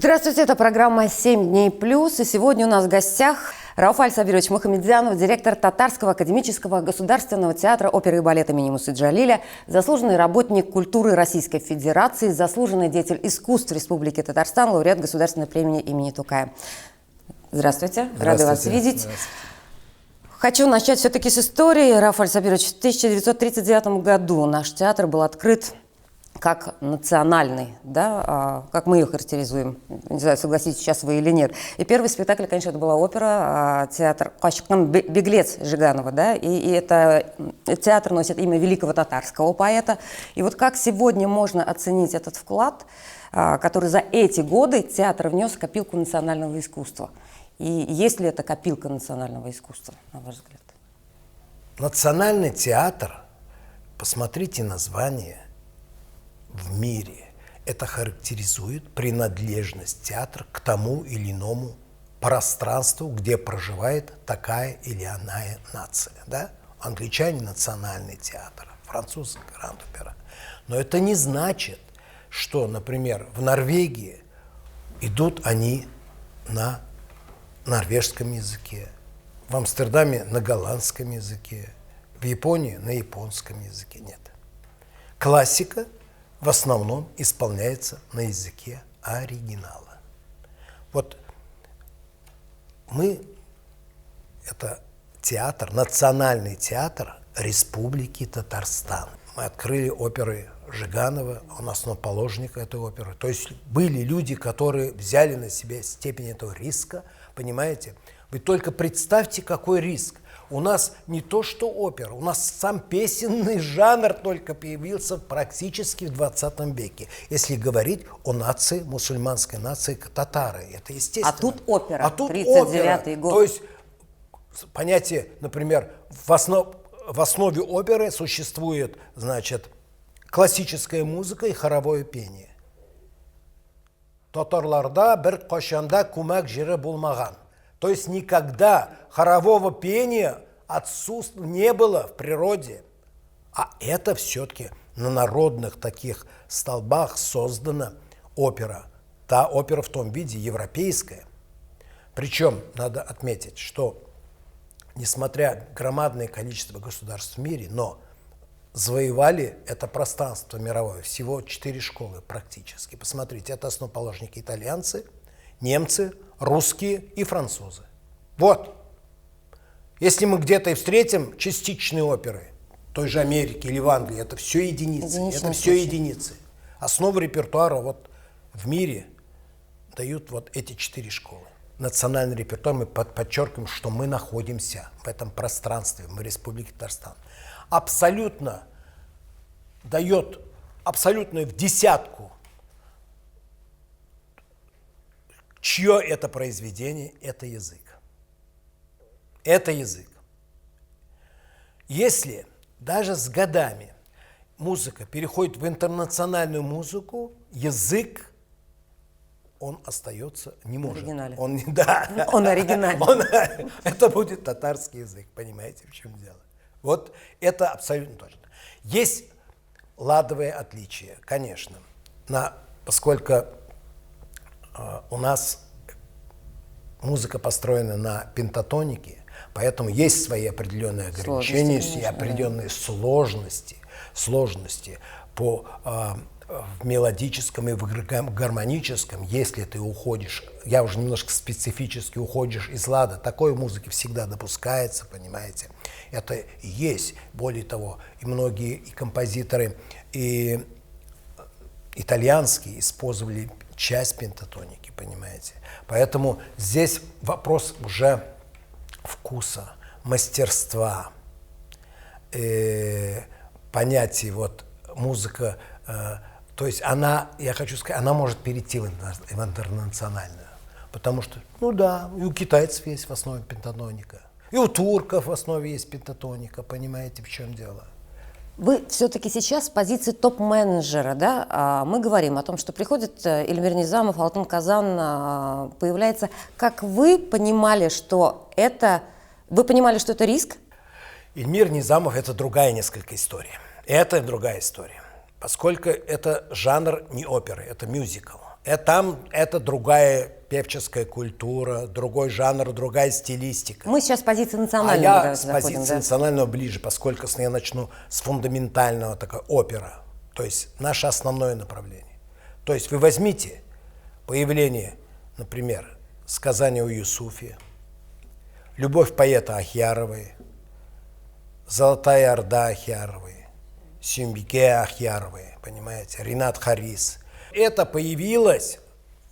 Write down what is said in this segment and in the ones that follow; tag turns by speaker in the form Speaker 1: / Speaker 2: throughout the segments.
Speaker 1: Здравствуйте, это программа «7 дней плюс». И сегодня у нас в гостях Рауф Аль-Сабирович Мухамедзянов, директор Татарского академического государственного театра оперы и балета имени Мусы Джалиля, заслуженный работник культуры Российской Федерации, заслуженный деятель искусств Республики Татарстан, лауреат государственной премии имени Тукая. Здравствуйте, рады вас видеть. Хочу начать все-таки с истории. Рауф Аль-Сабирович, в 1939 году наш театр был открыт как национальный, да, как мы ее характеризуем. Не знаю, согласитесь сейчас вы или нет. И первый спектакль, конечно, это была опера, театр «Кашкан Беглец» Жиганова, да, и это театр носит имя великого татарского поэта. И вот как сегодня можно оценить этот вклад, который за эти годы театр внес в копилку национального искусства? И есть ли это копилка национального искусства, на ваш взгляд?
Speaker 2: Национальный театр, посмотрите название, в мире. Это характеризует принадлежность театра к тому или иному пространству, где проживает такая или иная нация. Да? Англичане – национальный театр, французы – гранд-опера. Но это не значит, что, например, в Норвегии идут они на норвежском языке, в Амстердаме на голландском языке, в Японии на японском языке. Нет. Классика в основном исполняется на языке оригинала. Вот мы, это театр, национальный театр Республики Татарстан. Мы открыли оперы Жиганова, он основоположник этой оперы. То есть были люди, которые взяли на себя степень этого риска, понимаете? Вы только представьте, какой риск. У нас не то что опера, у нас сам песенный жанр только появился практически в 20 веке. Если говорить о нации, мусульманской нации татары, это естественно.
Speaker 1: А тут опера,
Speaker 2: 39-й год. То есть понятие, например, в основе оперы существует, значит, классическая музыка и хоровое пение. Татарларда бир кашанда кумак жире булмаган. То есть никогда хорового пения не было в природе. А это все-таки на народных таких столбах создана опера. Та опера в том виде европейская. Причем надо отметить, что несмотря на громадное количество государств в мире, но завоевали это пространство мировое всего 4 школы практически. Посмотрите, это основоположники итальянцы, немцы, русские и французы. Вот. Если мы где-то и встретим частичные оперы той же Америки или в Англии, это все единицы. Это все единицы. Основу репертуара вот в мире дают вот эти 4 школы. Национальный репертуар, мы подчеркиваем, что мы находимся в этом пространстве, мы Республика Татарстан. Абсолютно дает, абсолютно в десятку, чье это произведение, это язык. Это язык. Если даже с годами музыка переходит в интернациональную музыку, язык, он остается, не может.
Speaker 1: Оригинален.
Speaker 2: Он
Speaker 1: оригинальный.
Speaker 2: Это будет татарский язык, понимаете, в чем дело. Вот это абсолютно точно. Есть ладовые отличия, конечно, поскольку у нас музыка построена на пентатонике, поэтому есть свои определенные ограничения и определенные сложности по в мелодическом и в гармоническом. Если ты уходишь, я уже немножко специфически уходишь из лада, такой музыки всегда допускается, понимаете. Это и есть. Более того, и многие и композиторы, и итальянские использовали часть пентатоники, понимаете. Поэтому здесь вопрос уже вкуса, мастерства, понятий, вот музыка, то есть она, я хочу сказать, она может перейти в интернациональную, потому что, ну да, и у китайцев есть в основе пентатоника, и у турков в основе есть пентатоника, понимаете, в чем дело.
Speaker 1: Вы все-таки сейчас с позиции топ-менеджера, да, мы говорим о том, что приходит Эльмир Низамов, Алтын Казан, появляется. Как вы понимали, что это риск?
Speaker 2: Эльмир Низамов – это другая несколько история. Это другая история. Поскольку это жанр не оперы, это мюзикл. Там это другая певческая культура, другой жанр, другая стилистика.
Speaker 1: Мы сейчас с позиции
Speaker 2: А
Speaker 1: национального
Speaker 2: я с
Speaker 1: заходим,
Speaker 2: позиции
Speaker 1: да?
Speaker 2: национального ближе, поскольку я начну с фундаментального, такая опера. То есть наше основное направление. То есть вы возьмите появление, например, сказания о Юсуфе, любовь поэта Ахьяровой, Золотая Орда Ахьяровой, Сюмбике Ахьяровой, понимаете, Ринат Харис. Это появилось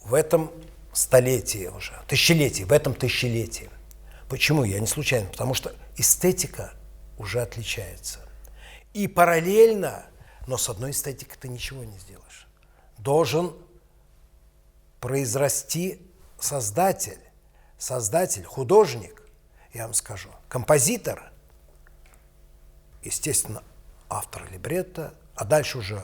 Speaker 2: в этом столетии уже, тысячелетии, в этом тысячелетии. Почему? Я не случайно. Потому что эстетика уже отличается. И параллельно, но с одной эстетикой ты ничего не сделаешь. Должен произрасти создатель, художник, я вам скажу, композитор, естественно, автор либретто, а дальше уже,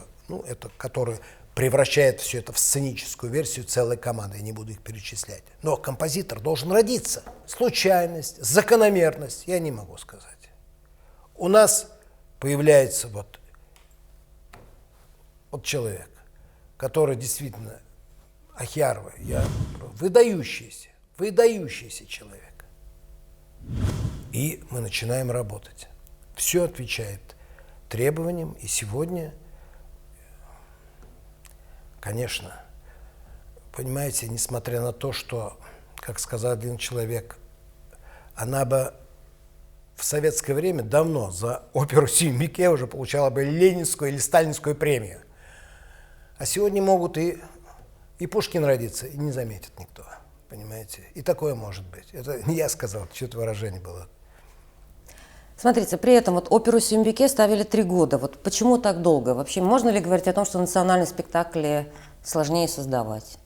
Speaker 2: это, который превращает все это в сценическую версию целой команды, я не буду их перечислять. Но композитор должен родиться. Случайность, закономерность, я не могу сказать. У нас появляется вот человек, который действительно, Ахьярова, выдающийся человек. И мы начинаем работать. Все отвечает требованиям, и сегодня, конечно, понимаете, несмотря на то, что, как сказал один человек, она бы в советское время давно за оперу «Сюмбике» уже получала бы ленинскую или сталинскую премию. А сегодня могут и Пушкин родиться, и не заметит никто, понимаете. И такое может быть. Это не я сказал, что-то выражение было.
Speaker 1: Смотрите, при этом вот оперу «Сюмбике» ставили 3 года. Вот почему так долго? Вообще можно ли говорить о том, что национальные спектакли сложнее создавать?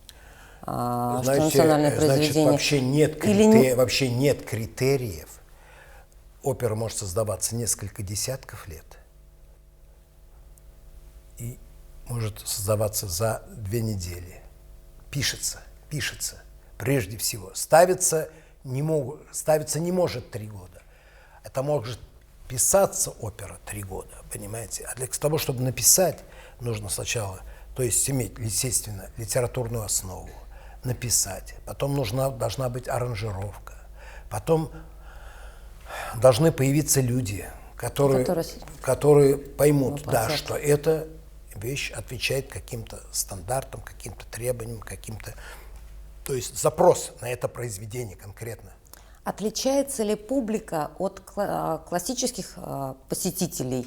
Speaker 1: Что национальное произведение...
Speaker 2: вообще нет критериев. Опера может создаваться несколько десятков лет и может создаваться за 2 недели. Пишется. Прежде всего. Ставиться не может 3 года. Это может писаться опера 3 года, понимаете? А для того, чтобы написать, нужно сначала, то есть иметь, естественно, литературную основу, написать. Потом должна быть аранжировка. Потом должны появиться люди, которые поймут, да, что эта вещь отвечает каким-то стандартам, каким-то требованиям, то есть запрос на это произведение конкретно.
Speaker 1: Отличается ли публика от классических посетителей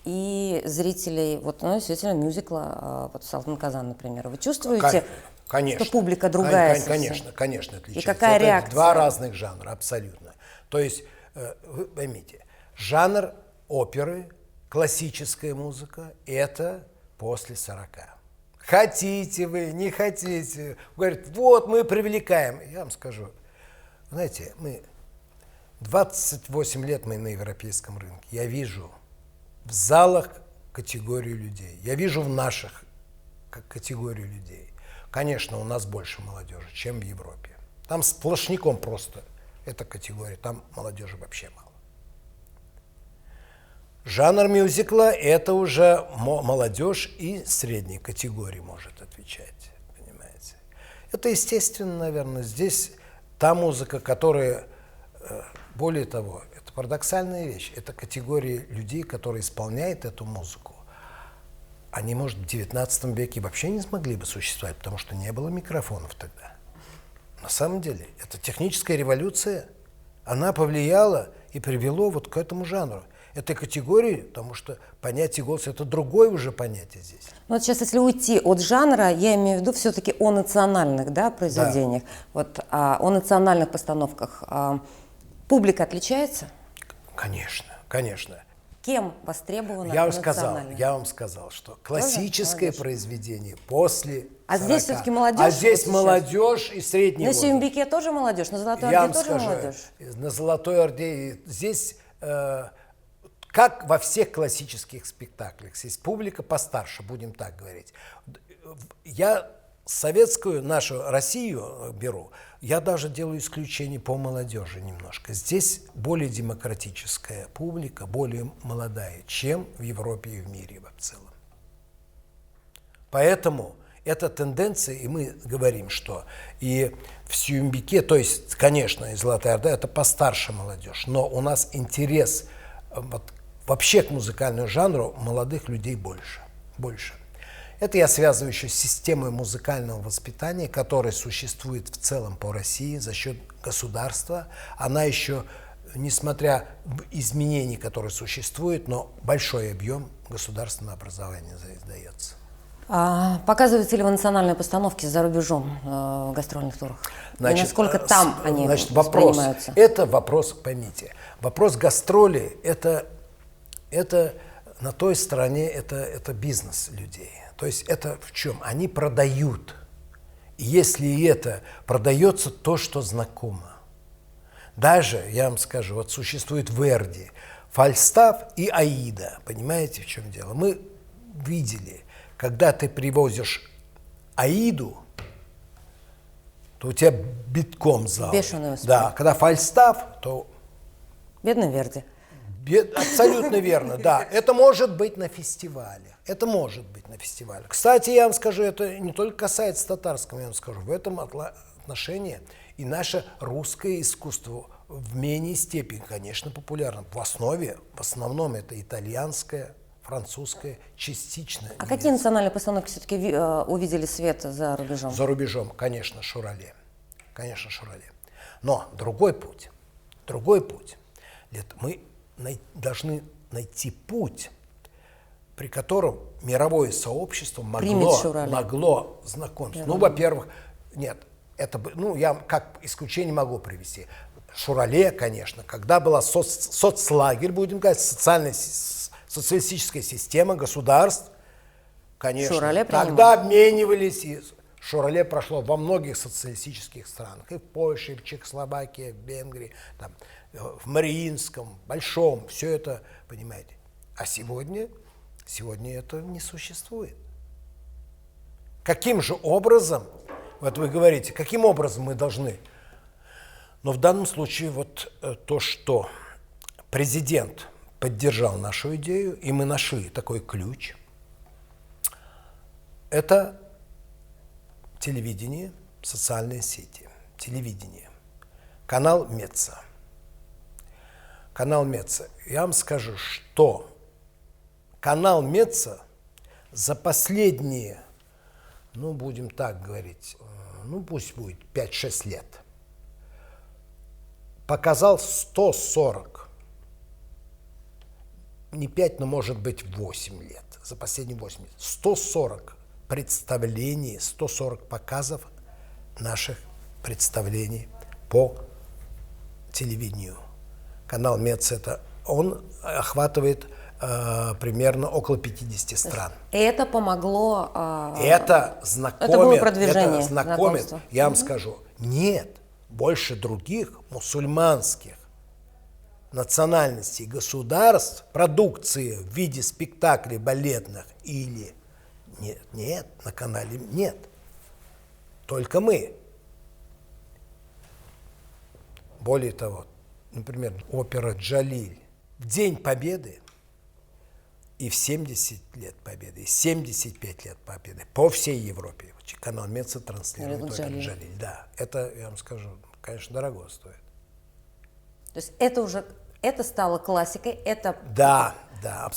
Speaker 1: и зрителей, действительно, мюзикла «Салтан Казан», например? Вы чувствуете,
Speaker 2: конечно,
Speaker 1: что публика другая?
Speaker 2: Конечно, отличается.
Speaker 1: И какая реакция?
Speaker 2: 2 разных жанра, абсолютно. То есть, вы поймите, жанр оперы, классическая музыка – это после 40. Хотите вы, не хотите. Говорят, вот мы привлекаем. Я вам скажу, знаете, 28 лет мы на европейском рынке. Я вижу в залах категорию людей. Я вижу в наших категорию людей. Конечно, у нас больше молодежи, чем в Европе. Там сплошняком просто эта категория. Там молодежи вообще мало. Жанр мюзикла – это уже молодежь и средней категории может отвечать, понимаете. Это естественно, наверное. Здесь та музыка, которая, более того, это парадоксальная вещь. Это категория людей, которые исполняют эту музыку. Они, может, в XIX веке вообще не смогли бы существовать, потому что не было микрофонов тогда. На самом деле, эта техническая революция, она повлияла и привела вот к этому жанру. Этой категории, потому что понятие голоса – это другое уже понятие здесь.
Speaker 1: Ну, вот сейчас, если уйти от жанра, я имею в виду все-таки о национальных произведениях, да. О национальных постановках. Публика отличается?
Speaker 2: Конечно.
Speaker 1: Кем востребовано национальное?
Speaker 2: Я вам сказал, что классическое произведение после 40.
Speaker 1: Здесь все-таки молодежь?
Speaker 2: А здесь молодежь и средний возраст.
Speaker 1: На «Сюмбике» тоже молодежь? На «Золотой Орде» тоже молодежь?
Speaker 2: На «Золотой Орде» здесь... Как во всех классических спектаклях, есть публика постарше, будем так говорить. Я советскую, нашу Россию беру, я даже делаю исключение по молодежи немножко. Здесь более демократическая публика, более молодая, чем в Европе и в мире в целом. Поэтому это тенденция, и мы говорим, что и в Сюмбике, то есть, конечно, и Золотая Орда, это постарше молодежь, но у нас интерес вот, вообще к музыкальному жанру молодых людей больше. Это я связываю еще с системой музыкального воспитания, которая существует в целом по России за счет государства. Она еще, несмотря в изменения, которые существуют, но большой объем государственного образования дается.
Speaker 1: А показываете ли вы национальные постановки за рубежом в гастрольных турах? И насколько там они воспринимаются?
Speaker 2: Это вопрос, поймите, вопрос гастролей, это на той стороне, это бизнес людей. То есть это в чем? Они продают. И если это продается, то, что знакомо. Даже, я вам скажу, вот существует Верди, Фальстаф и Аида. Понимаете, в чем дело? Мы видели, когда ты привозишь Аиду, то у тебя битком зал.
Speaker 1: Бешеный успех.
Speaker 2: Да, когда Фальстаф, то...
Speaker 1: Бедный Верди.
Speaker 2: Абсолютно верно, да. Это может быть на фестивале. Это может быть на фестивале. Кстати, я вам скажу, это не только касается татарского, я вам скажу, в этом отношении и наше русское искусство в менее степени, конечно, популярно. В основном это итальянское, французское, частично.
Speaker 1: А какие национальные постановки все-таки увидели свет за рубежом?
Speaker 2: За рубежом, конечно, Шурале. Конечно, Шурале. Но другой путь. Мы должны найти путь, при котором мировое сообщество могло знакомиться. Ну, во-первых, нет, я как исключение могу привести. Шурале, конечно, когда была соцлагерь, будем говорить, социалистическая система государств, конечно,
Speaker 1: Шурале
Speaker 2: тогда обменивались, и Шурале прошло во многих социалистических странах, и в Польше, и в Чехословакии, в Венгрии, там, в Мариинском, Большом, все это, понимаете. А сегодня это не существует. Каким же образом, вот вы говорите, каким образом мы должны? Но в данном случае вот то, что президент поддержал нашу идею, и мы нашли такой ключ, это телевидение, социальные сети, телевидение, канал Меца. Канал Меца. Я вам скажу, что канал Меца за последние, будем так говорить, пусть будет 5-6 лет, показал 140, не 5, но может быть 8 лет, за последние 8 лет, 140 представлений, 140 показов наших представлений по телевидению. Канал Мец, он охватывает примерно около 50 стран.
Speaker 1: Это помогло...
Speaker 2: Это знакомит.
Speaker 1: Это было продвижение.
Speaker 2: Это знакомит, я вам скажу, нет больше других мусульманских национальностей, государств, продукции в виде спектаклей балетных или... Нет, на канале нет. Только мы. Более того, например, опера «Джалиль» в День Победы и в 70 лет Победы, и 75 лет Победы по всей Европе. Канал Меца транслирует оперу «Джалиль». Да, это, я вам скажу, конечно, дорого стоит.
Speaker 1: То есть это стало классикой, это
Speaker 2: абсолютно.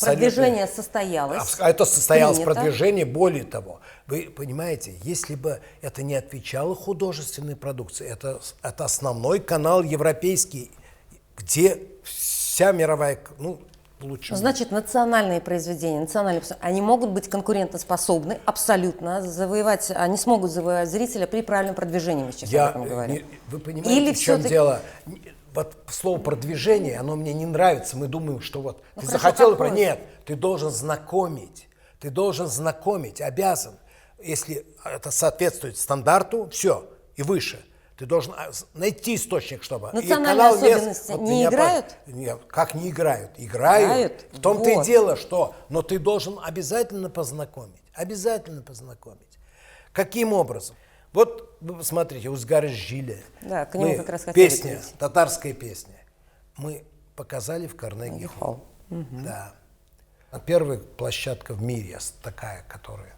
Speaker 1: Продвижение состоялось.
Speaker 2: Это состоялось продвижение, более того. Вы понимаете, если бы это не отвечало художественной продукции, это основной канал европейский, где вся мировая, лучше.
Speaker 1: Значит, национальные произведения, они могут быть конкурентоспособны абсолютно, они смогут завоевать зрителя при правильном продвижении, мы сейчас об этом говорим.
Speaker 2: Вы понимаете, в чем дело? Вот слово продвижение, оно мне не нравится. Мы думаем, что вот ты захотел... Нет, ты должен знакомить, обязан. Если это соответствует стандарту, все, и выше. Ты должен найти источник, чтобы...
Speaker 1: Национальные особенности не играют?
Speaker 2: Нет, как не играют? Играют. В том-то и дело, что... Но ты должен обязательно познакомить. Каким образом? Вот, вы посмотрите, Узгар Жиля.
Speaker 1: Да, к нему как раз хотели
Speaker 2: песня, татарская песня. Мы показали в Карнеги-холл. Да. Первая площадка в мире такая, которая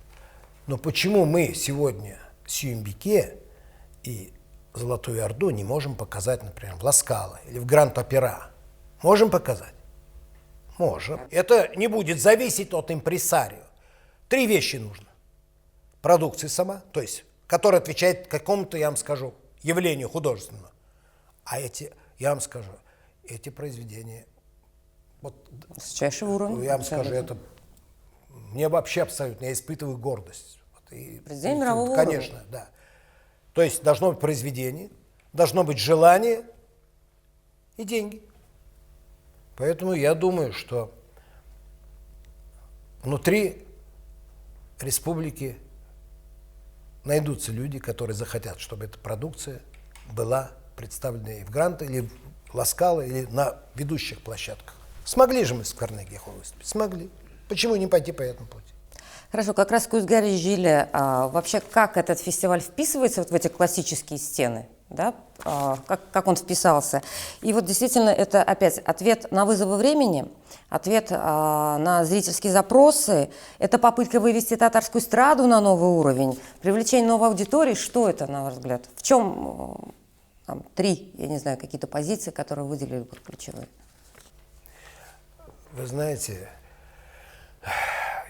Speaker 2: Но почему мы сегодня Сюембике и Золотую Орду не можем показать, например, в Ла-Скала или в Гранд-Опера? Можем показать? Можем. Это не будет зависеть от импресарио. 3 вещи нужно. Продукция сама, то есть, которая отвечает какому-то, я вам скажу, явлению художественному. А эти, я вам скажу, эти произведения, вот,
Speaker 1: Высочайшего уровня.
Speaker 2: я вам скажу, это мне вообще абсолютно, я испытываю гордость. Вот,
Speaker 1: Произведение мирового
Speaker 2: конечно,
Speaker 1: уровня.
Speaker 2: да. То есть должно быть произведение, должно быть желание и деньги. Поэтому я думаю, что внутри республики найдутся люди, которые захотят, чтобы эта продукция была представлена и в Грант, или в Ла-Скала, или на ведущих площадках. Смогли же мы с Карнеги-холл выступить? Смогли. Почему не пойти по этому пути?
Speaker 1: Хорошо, как раз Кузгари Жиля, вообще как этот фестиваль вписывается вот в эти классические стены? Да? Как он вписался? И вот действительно это опять ответ на вызовы времени, ответ на зрительские запросы, это попытка вывести татарскую эстраду на новый уровень, привлечение новой аудитории. Что это, на ваш взгляд? В чем там, 3, я не знаю, какие-то позиции, которые выделили как ключевые?
Speaker 2: Вы знаете,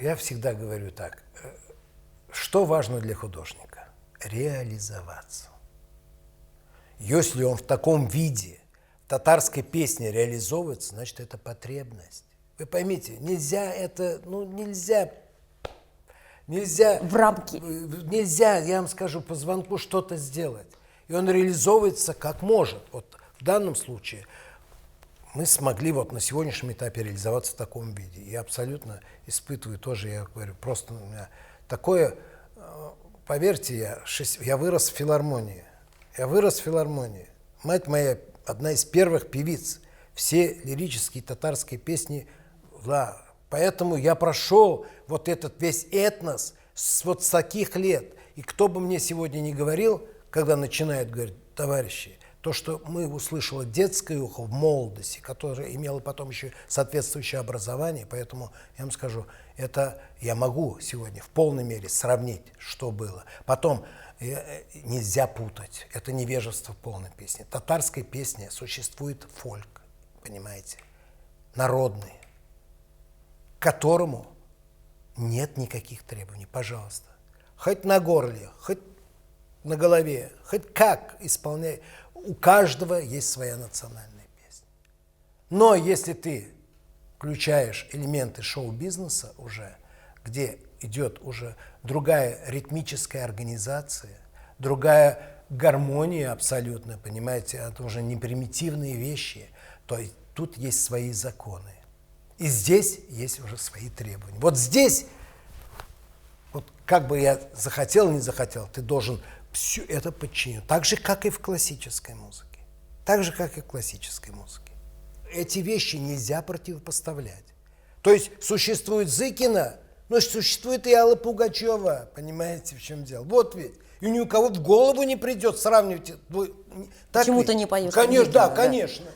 Speaker 2: я всегда говорю так, что важно для художника? Реализоваться. Если он в таком виде в татарской песне реализовывается, значит, это потребность. Вы поймите, нельзя это, нельзя
Speaker 1: в рамки.
Speaker 2: Нельзя, я вам скажу, по звонку что-то сделать. И он реализовывается как может. Вот в данном случае мы смогли вот на сегодняшнем этапе реализоваться в таком виде. Я абсолютно испытываю тоже, я говорю, просто у меня такое, поверьте, я вырос в филармонии. Мать моя одна из первых певиц. Все лирические татарские песни. Да. Поэтому я прошел вот этот весь этнос вот с таких лет. И кто бы мне сегодня не говорил, когда начинают говорить, товарищи, то, что мы услышали детское ухо в молодости, которое имело потом еще соответствующее образование, поэтому я вам скажу, это я могу сегодня в полной мере сравнить, что было. Потом нельзя путать, это невежество в полной песне. В татарской песне существует фольк, понимаете, народный, к которому нет никаких требований, пожалуйста. Хоть на горле, хоть на голове, хоть как исполняй. У каждого есть своя национальная песня. Но если ты включаешь элементы шоу-бизнеса уже, где идет уже другая ритмическая организация, другая гармония абсолютно, понимаете, это уже не примитивные вещи, то тут есть свои законы. И здесь есть уже свои требования. Вот здесь, вот как бы я захотел, не захотел, ты должен все это подчинить. Так же, как и в классической музыке. Эти вещи нельзя противопоставлять. То есть существует Зыкина, но существует и Алла Пугачева. Понимаете, в чем дело? Вот ведь. И ни у кого в голову не придет сравнивать.
Speaker 1: Почему-то не поешь.
Speaker 2: Конечно,
Speaker 1: да,
Speaker 2: конечно.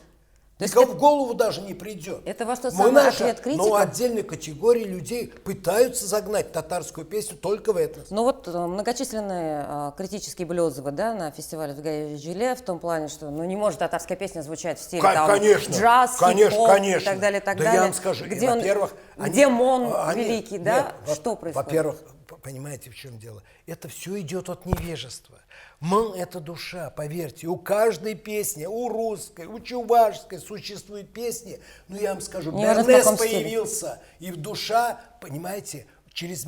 Speaker 2: Никому в голову даже не придет.
Speaker 1: Это ваш тот самый ответ критикам?
Speaker 2: Но отдельные категории людей пытаются загнать татарскую песню только в этнос.
Speaker 1: Ну вот многочисленные критические были отзывы, да, на фестивале в Жиле в том плане, что не может татарская песня звучать в стиле джаз, хип-хоп и так далее, так далее.
Speaker 2: Я вам скажу,
Speaker 1: где
Speaker 2: во-первых...
Speaker 1: Где Мон великий, да?
Speaker 2: Нет,
Speaker 1: что происходит?
Speaker 2: Во-первых, понимаете, в чем дело? Это все идет от невежества. Мон – это душа, поверьте. У каждой песни, у русской, у чувашской существуют песни. Ну, я вам скажу, Бернес появился, и в душа, понимаете, через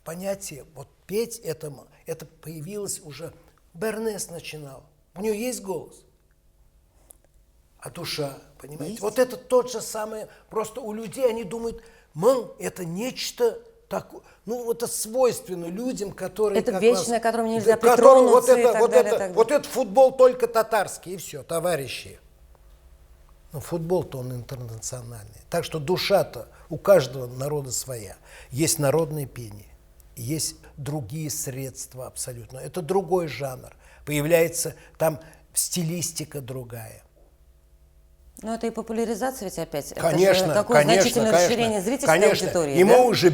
Speaker 2: понятие, вот петь это появилось уже, Бернес начинал. У него есть голос. А душа, понимаете? Есть? Вот это тот же самый, просто у людей они думают, мон – это нечто такое, это свойственно людям, которые...
Speaker 1: Это вечное, которым нельзя притронуться и так далее.
Speaker 2: Вот это футбол только татарский, и все, товарищи. Но футбол-то он интернациональный. Так что душа-то у каждого народа своя. Есть народное пение, есть другие средства абсолютно. Это другой жанр. Появляется там стилистика другая.
Speaker 1: Но это и популяризация ведь опять.
Speaker 2: Конечно,
Speaker 1: это же такое значительное расширение зрительской аудитории.
Speaker 2: И мы уже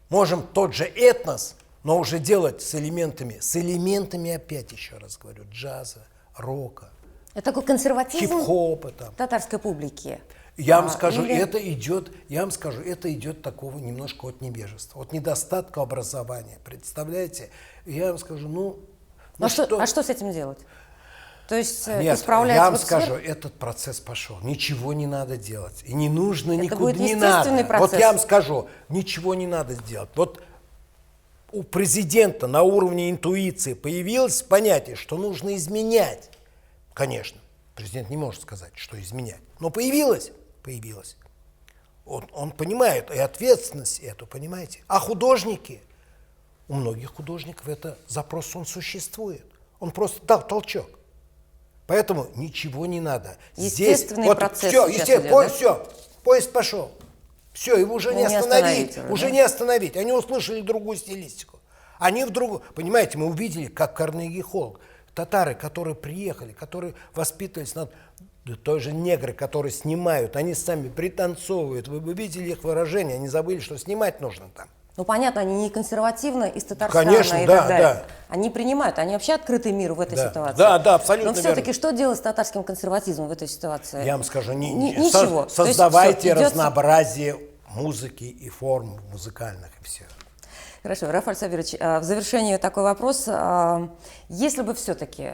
Speaker 2: можем тот же этнос, Но уже делать с элементами, опять еще раз говорю, джаза, рока,
Speaker 1: Это такой консерватизм
Speaker 2: хип-хопа там.
Speaker 1: татарской публики.
Speaker 2: Я вам скажу,
Speaker 1: или-
Speaker 2: это идет такого немножко от невежества, от недостатка образования. Представляете? Я вам скажу,
Speaker 1: А что с этим делать? То есть
Speaker 2: Нет,
Speaker 1: исправлять
Speaker 2: я вам
Speaker 1: вот
Speaker 2: скажу,
Speaker 1: сверху?
Speaker 2: этот процесс пошел. Ничего не надо делать. И не нужно
Speaker 1: Это
Speaker 2: никуда
Speaker 1: будет
Speaker 2: не
Speaker 1: естественный
Speaker 2: надо. Вот
Speaker 1: процесс.
Speaker 2: я вам скажу, ничего не надо сделать. Вот у президента на уровне интуиции появилось понятие, что нужно изменять. Конечно, президент не может сказать, что изменять. Но появилось. Он понимает и ответственность эту, понимаете. А художники, у многих художников это запрос, он существует. Он просто дал толчок. Поэтому ничего не надо.
Speaker 1: Естественный процесс
Speaker 2: все,
Speaker 1: сейчас идет, да?
Speaker 2: все, поезд пошел. Все, его уже
Speaker 1: Ну,
Speaker 2: не
Speaker 1: не
Speaker 2: остановить.
Speaker 1: остановить
Speaker 2: Уже
Speaker 1: уже, да?
Speaker 2: не остановить. Они услышали другую стилистику. Они в другую. Понимаете, мы увидели, как Карнеги Холл. Татары, которые приехали, которые воспитывались над... Той же негры, которые снимают, они сами пританцовывают. Вы бы видели их выражение, они забыли, что снимать нужно там.
Speaker 1: Ну, понятно, они не консервативны из Татарстана
Speaker 2: Конечно,
Speaker 1: и
Speaker 2: да,
Speaker 1: так далее.
Speaker 2: да.
Speaker 1: Они принимают, они вообще открытый миру в этой
Speaker 2: Да,
Speaker 1: ситуации.
Speaker 2: да, абсолютно
Speaker 1: Но все-таки
Speaker 2: верно.
Speaker 1: что делать с татарским консерватизмом в этой ситуации?
Speaker 2: Я вам скажу,
Speaker 1: Ничего. То есть
Speaker 2: создавайте
Speaker 1: всё, идёт-
Speaker 2: разнообразие музыки и форм музыкальных, и все.
Speaker 1: Хорошо, Рафаэль Сабирович, в завершении такой вопрос. Если бы все-таки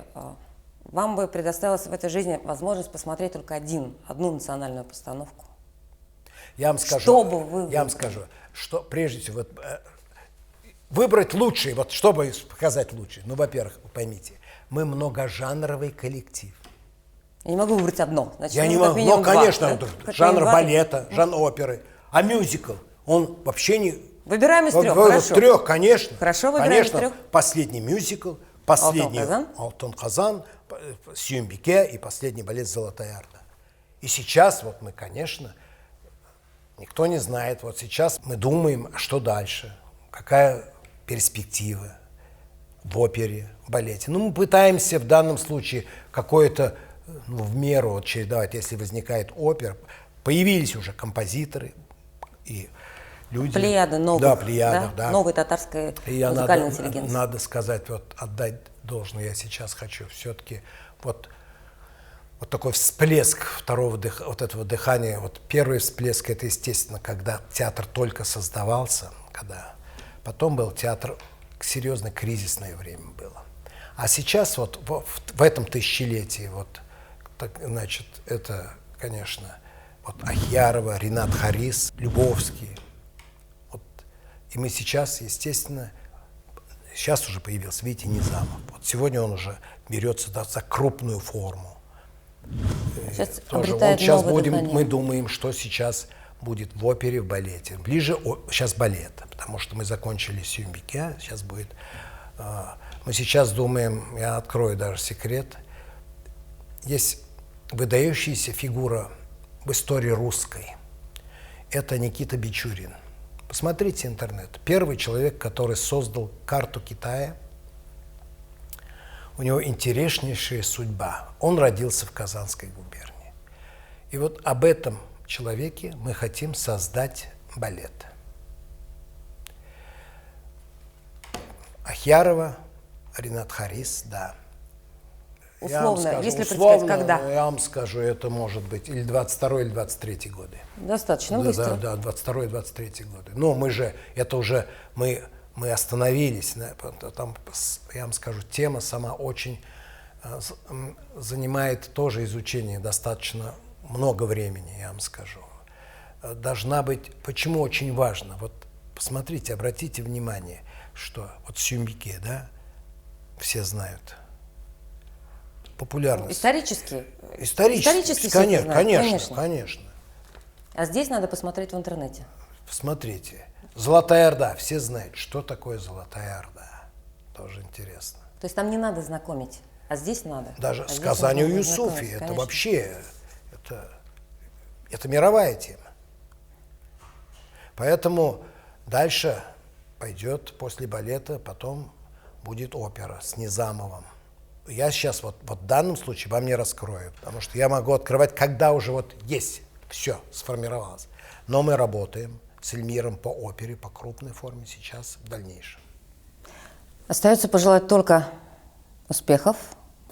Speaker 1: вам бы предоставилась в этой жизни возможность посмотреть только одну национальную постановку,
Speaker 2: Я вам скажу,
Speaker 1: Что бы вы
Speaker 2: я вам скажу, что прежде всего выбрать лучший, вот чтобы показать лучший. Ну, во-первых, вы поймите, мы многожанровый коллектив.
Speaker 1: я не могу выбрать одно. Значит,
Speaker 2: Я не
Speaker 1: нужно
Speaker 2: могу,
Speaker 1: как минимум
Speaker 2: но,
Speaker 1: два,
Speaker 2: конечно,
Speaker 1: да? Как
Speaker 2: жанр
Speaker 1: минимум два.
Speaker 2: балета, жанр оперы, а мюзикл, он вообще не...
Speaker 1: Выбираем из трех,
Speaker 2: В
Speaker 1: хорошо.
Speaker 2: трех, конечно.
Speaker 1: Хорошо, выбираем
Speaker 2: конечно,
Speaker 1: из трех.
Speaker 2: Последний мюзикл, последний
Speaker 1: «Алтын
Speaker 2: Алтын Казан, Сүйінбике и последний балет «Золотая Орда». И сейчас вот мы, конечно, никто не знает, вот сейчас мы думаем, что дальше, какая перспектива в опере, в балете. Ну, мы пытаемся в данном случае какое-то, в меру вот чередовать, если возникает опера. Появились уже композиторы и люди.
Speaker 1: Плеяды новых,
Speaker 2: Да, плеядов, да.
Speaker 1: новой татарской
Speaker 2: И я
Speaker 1: музыкальной интеллигенции.
Speaker 2: надо сказать, вот отдать должное, я сейчас хочу все-таки вот такой всплеск вот этого дыхания. Вот первый всплеск, это, естественно, когда театр только создавался, когда потом был театр, серьезно кризисное время было. А сейчас вот в этом тысячелетии, вот, так, значит, это, конечно, вот Ахьярова, Ринат Харис, Любовский. Вот. И мы сейчас, естественно, сейчас уже появился, видите, Низамов. Вот сегодня он уже берется за крупную форму.
Speaker 1: Сейчас
Speaker 2: Тоже
Speaker 1: обретает
Speaker 2: сейчас
Speaker 1: новое дыхание.
Speaker 2: мы думаем, что сейчас будет в опере, в балете. Сейчас балет, потому что мы закончили Сүйінбике, сейчас будет... мы сейчас думаем, я открою даже секрет, есть выдающаяся фигура в истории русской. Это Никита Бичурин. Посмотрите интернет. Первый человек, который создал карту Китая. У него интереснейшая судьба. Он родился в Казанской губернии. И вот об этом человеке мы хотим создать балет. Ахьярова, Ринат Харис, да.
Speaker 1: Условно, если представить, когда?
Speaker 2: Я вам скажу, это может быть или 22 или 23 годы.
Speaker 1: Достаточно
Speaker 2: Да,
Speaker 1: быстро.
Speaker 2: да, 22 и 23 годы. Но мы же, это уже, мы остановились. Там, я вам скажу, тема сама очень занимает тоже изучение достаточно много времени, я вам скажу. Должна быть, почему очень важно, вот посмотрите, обратите внимание, что вот Сүйінбике, да, все знают. Популярность.
Speaker 1: Исторически?
Speaker 2: Исторически,
Speaker 1: все это
Speaker 2: конечно,
Speaker 1: знают,
Speaker 2: конечно.
Speaker 1: А здесь надо посмотреть в интернете.
Speaker 2: Смотрите, Золотая Орда, все знают, что такое Золотая Орда. Тоже интересно.
Speaker 1: То есть там не надо знакомить, а здесь надо.
Speaker 2: Даже
Speaker 1: А здесь
Speaker 2: сказание
Speaker 1: нужно
Speaker 2: Юсуфи,
Speaker 1: знакомить,
Speaker 2: это
Speaker 1: конечно.
Speaker 2: вообще, это мировая тема. Поэтому дальше пойдет после балета, потом будет опера с Низамовым. Я сейчас вот в данном случае вам не раскрою, потому что я могу открывать, когда уже вот есть, все сформировалось. Но мы работаем с Эльмиром по опере, по крупной форме сейчас, в дальнейшем.
Speaker 1: Остается пожелать только успехов.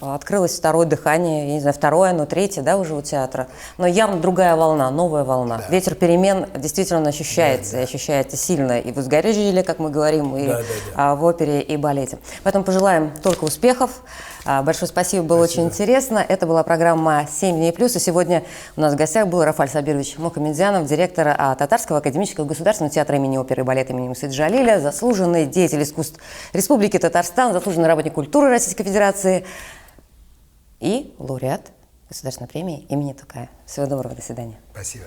Speaker 1: Открылось второе дыхание, я не знаю, второе, но третье, да, уже у театра. Но явно другая волна, новая волна. Да. Ветер перемен действительно ощущается, и ощущается сильно и в «Узгорежье», как мы говорим, и в опере, и балете. Поэтому пожелаем только успехов. Большое спасибо, было очень интересно. Это была программа «7 дней плюс». И сегодня у нас в гостях был Рафаль Сабирович Мухамедзянов, директор Татарского академического государственного театра имени оперы и балета имени Мусы Джалиля, заслуженный деятель искусств Республики Татарстан, заслуженный работник культуры Российской Федерации и лауреат Государственной премии имени Токая. Всего доброго, до свидания.
Speaker 2: Спасибо.